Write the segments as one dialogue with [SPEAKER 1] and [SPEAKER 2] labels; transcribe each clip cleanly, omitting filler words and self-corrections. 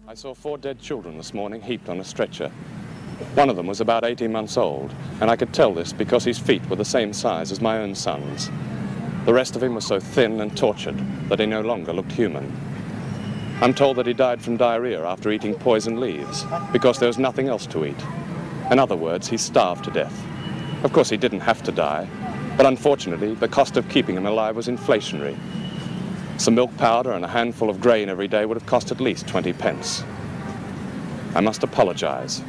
[SPEAKER 1] I saw 4 dead children this morning heaped on a stretcher. One of them was about 18 months old, and I could tell this because his feet were the same size as my own son's. The rest of him was so thin and tortured that he no longer looked human. I'm told that he died from diarrhea after eating poison leaves, because there was nothing else to eat. In other words, he starved to death. Of course, he didn't have to die, but unfortunately, the cost of keeping him alive was inflationary. Some milk powder and a handful of grain every day would have cost at least 20 pence. I must apologize.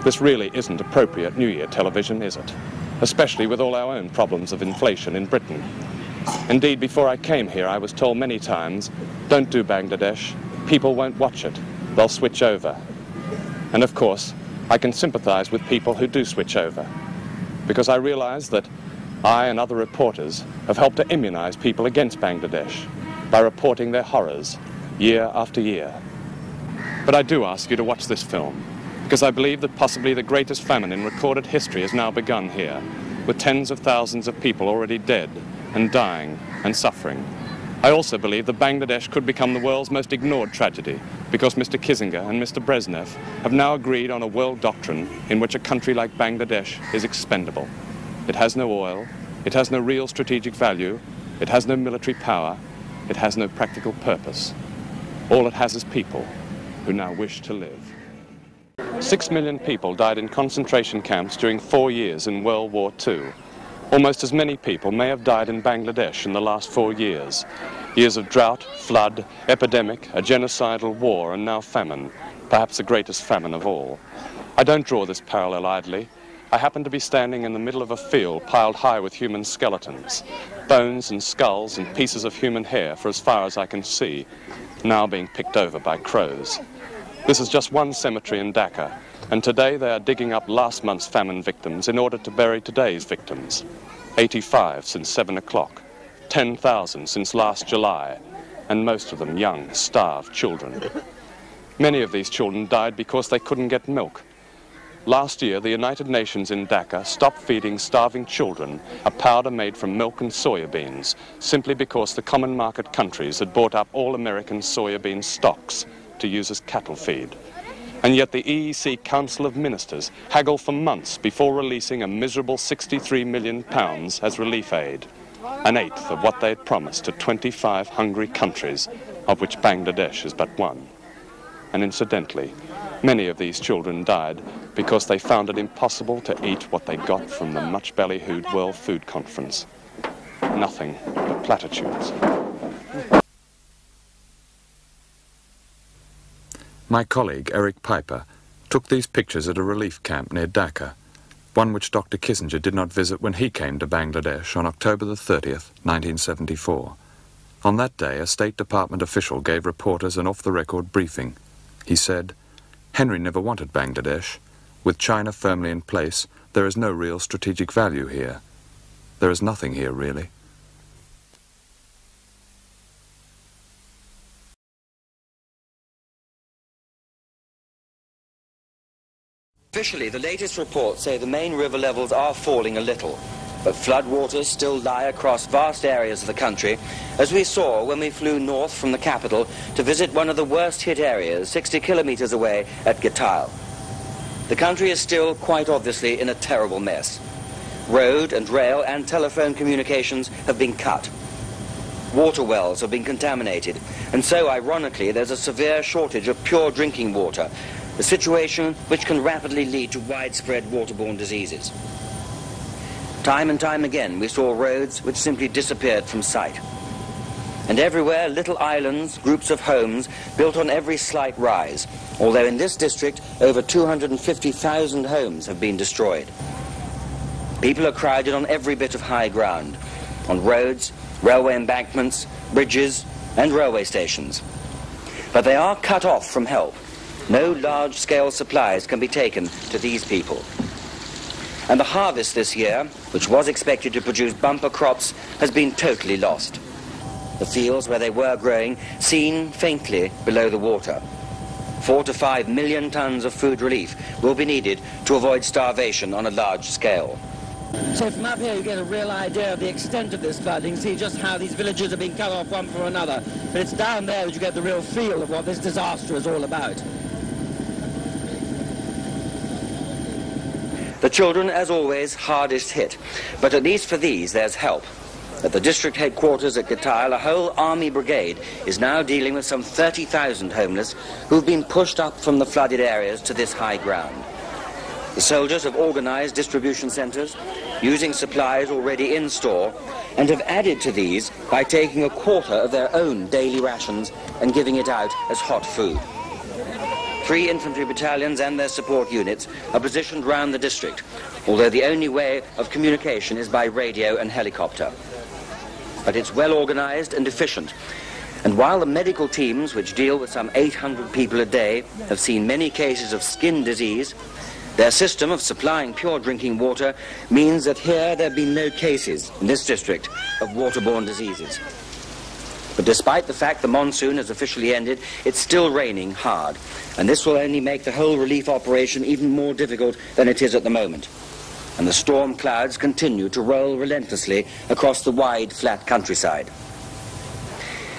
[SPEAKER 1] This really isn't appropriate New Year television, is it? Especially with all our own problems of inflation in Britain. Indeed, before I came here, I was told many times, don't do Bangladesh, people won't watch it, they'll switch over. And of course, I can sympathize with people who do switch over, because I realize that I and other reporters have helped to immunize people against Bangladesh by reporting their horrors year after year. But I do ask you to watch this film, because I believe that possibly the greatest famine in recorded history has now begun here, with tens of thousands of people already dead and dying and suffering. I also believe that Bangladesh could become the world's most ignored tragedy, because Mr. Kissinger and Mr. Brezhnev have now agreed on a world doctrine in which a country like Bangladesh is expendable. It has no oil, it has no real strategic value, it has no military power, it has no practical purpose. All it has is people who now wish to live. 6 million people died in concentration camps during 4 years in World War II. Almost as many people may have died in Bangladesh in the last 4 years. Years of drought, flood, epidemic, a genocidal war, and now famine, perhaps the greatest famine of all. I don't draw this parallel idly. I happen to be standing in the middle of a field piled high with human skeletons, bones and skulls and pieces of human hair for as far as I can see, now being picked over by crows. This is just one cemetery in Dhaka, and today they are digging up last month's famine victims in order to bury today's victims. 85 since 7 o'clock, 10,000 since last July, and most of them young, starved children. Many of these children died because they couldn't get milk. Last year, the United Nations in Dhaka stopped feeding starving children a powder made from milk and soya beans, simply because the common market countries had bought up all American soya bean stocks to use as cattle feed. And yet the EEC Council of Ministers haggled for months before releasing a miserable £63 million as relief aid, an eighth of what they had promised to 25 hungry countries, of which Bangladesh is but one. And incidentally, many of these children died because they found it impossible to eat what they got from the much-ballyhooed World Food Conference. Nothing but platitudes.
[SPEAKER 2] My colleague, Eric Piper, took these pictures at a relief camp near Dhaka, one which Dr. Kissinger did not visit when he came to Bangladesh on October the 30th, 1974. On that day, a State Department official gave reporters an off-the-record briefing. He said, "Henry never wanted Bangladesh. With China firmly in place, there is no real strategic value here. There is nothing here, really."
[SPEAKER 3] Officially, the latest reports say the main river levels are falling a little, but floodwaters still lie across vast areas of the country, as we saw when we flew north from the capital to visit one of the worst-hit areas, 60 kilometers away at Gitail. The country is still, quite obviously, in a terrible mess. Road and rail and telephone communications have been cut. Water wells have been contaminated, and so, ironically, there's a severe shortage of pure drinking water, a situation which can rapidly lead to widespread waterborne diseases. Time and time again, we saw roads which simply disappeared from sight. And everywhere, little islands, groups of homes, built on every slight rise, although in this district, over 250,000 homes have been destroyed. People are crowded on every bit of high ground, on roads, railway embankments, bridges, and railway stations. But they are cut off from help. No large-scale supplies can be taken to these people. And the harvest this year, which was expected to produce bumper crops, has been totally lost. The fields where they were growing seen faintly below the water. 4 to 5 million tons of food relief will be needed to avoid starvation on a large scale. So from up here you get a real idea of the extent of this flooding, see just how these villages are being cut off one from another. But it's down there that you get the real feel of what this disaster is all about. The children, as always, hardest hit. But at least for these, there's help. At the district headquarters at Gatail, a whole army brigade is now dealing with some 30,000 homeless who've been pushed up from the flooded areas to this high ground. The soldiers have organized distribution centers, using supplies already in store, and have added to these by taking a quarter of their own daily rations and giving it out as hot food. 3 infantry battalions and their support units are positioned round the district, although the only way of communication is by radio and helicopter. But it's well organized and efficient. And while the medical teams, which deal with some 800 people a day, have seen many cases of skin disease, their system of supplying pure drinking water means that here there have been no cases in this district of waterborne diseases. But despite the fact the monsoon has officially ended, it's still raining hard, and this will only make the whole relief operation even more difficult than it is at the moment. And the storm clouds continue to roll relentlessly across the wide, flat countryside.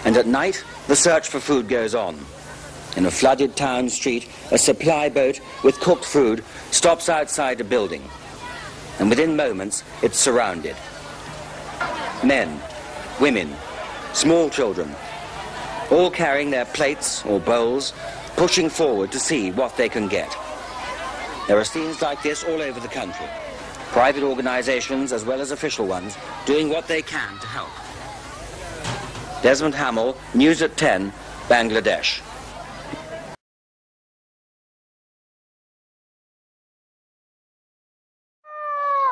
[SPEAKER 3] And at night, the search for food goes on. In a flooded town street, a supply boat with cooked food stops outside a building. And within moments, it's surrounded. Men, women, small children, all carrying their plates or bowls, pushing forward to see what they can get. There are scenes like this all over the country. Private organizations, as well as official ones, doing what they can to help. Desmond Hamill, News at 10, Bangladesh.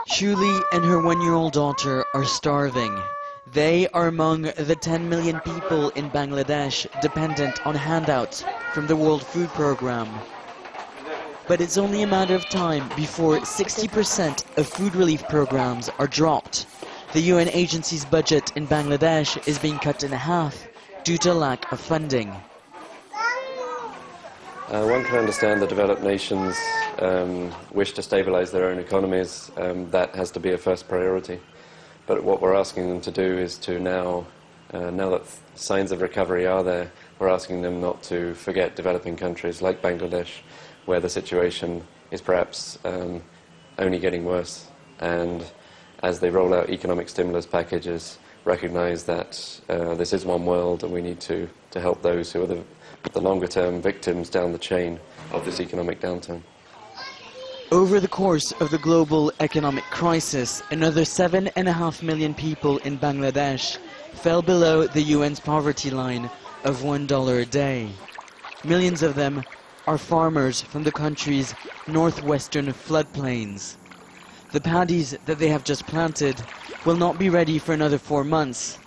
[SPEAKER 4] Shuli and her 1-year-old daughter are starving. They are among the 10 million people in Bangladesh dependent on handouts from the World Food Programme. But it's only a matter of time before 60% of food relief programs are dropped. The UN agency's budget in Bangladesh is being cut in half due to lack of funding.
[SPEAKER 5] One can understand the developed nations wish to stabilize their own economies. That has to be a first priority. But what we're asking them to do is to now that signs of recovery are there, we're asking them not to forget developing countries like Bangladesh, where the situation is perhaps only getting worse. And as they roll out economic stimulus packages, recognize that this is one world and we need to help those who are the longer-term victims down the chain of this economic downturn.
[SPEAKER 4] Over the course of the global economic crisis, another 7.5 million people in Bangladesh fell below the UN's poverty line of $1 a day. Millions of them are farmers from the country's northwestern floodplains. The paddies that they have just planted will not be ready for another 4 months.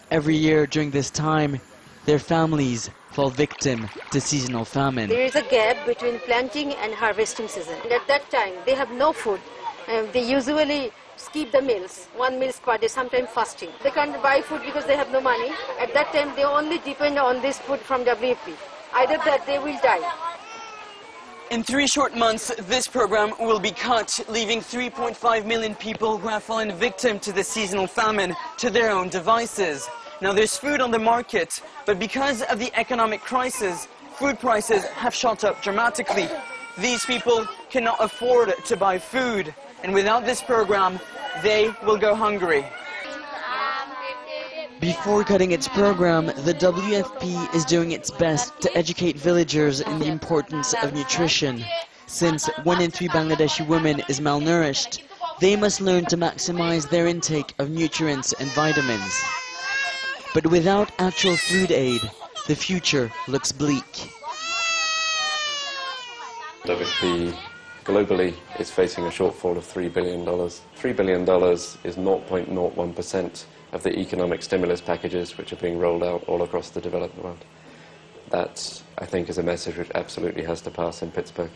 [SPEAKER 4] Every year during this time, their families fall victim to seasonal famine.
[SPEAKER 6] There is a gap between planting and harvesting season. And at that time, they have no food. They usually skip the meals, 1 meal per day, sometimes fasting. They can't buy food because they have no money. At that time, they only depend on this food from WFP. Either that, they will die.
[SPEAKER 4] In 3 short months, this program will be cut, leaving 3.5 million people who have fallen victim to the seasonal famine to their own devices. Now, there's food on the market, but because of the economic crisis, food prices have shot up dramatically. These people cannot afford to buy food, and without this program, they will go hungry. Before cutting its program, the WFP is doing its best to educate villagers in the importance of nutrition. Since 1 in 3 Bangladeshi women is malnourished, they must learn to maximize their intake of nutrients and vitamins. But without actual food aid, the future looks bleak.
[SPEAKER 5] WFP globally is facing a shortfall of $3 billion. $3 billion is 0.01% of the economic stimulus packages which are being rolled out all across the developed world. That, I think, is a message which absolutely has to pass in Pittsburgh.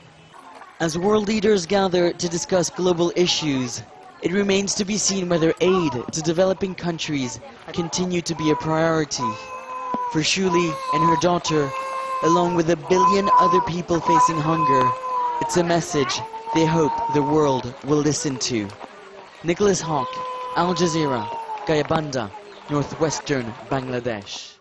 [SPEAKER 4] As world leaders gather to discuss global issues, it remains to be seen whether aid to developing countries continue to be a priority. For Shuli and her daughter, along with 1 billion other people facing hunger, it's a message they hope the world will listen to. Nicholas Hawk, Al Jazeera, Gayabanda, northwestern Bangladesh.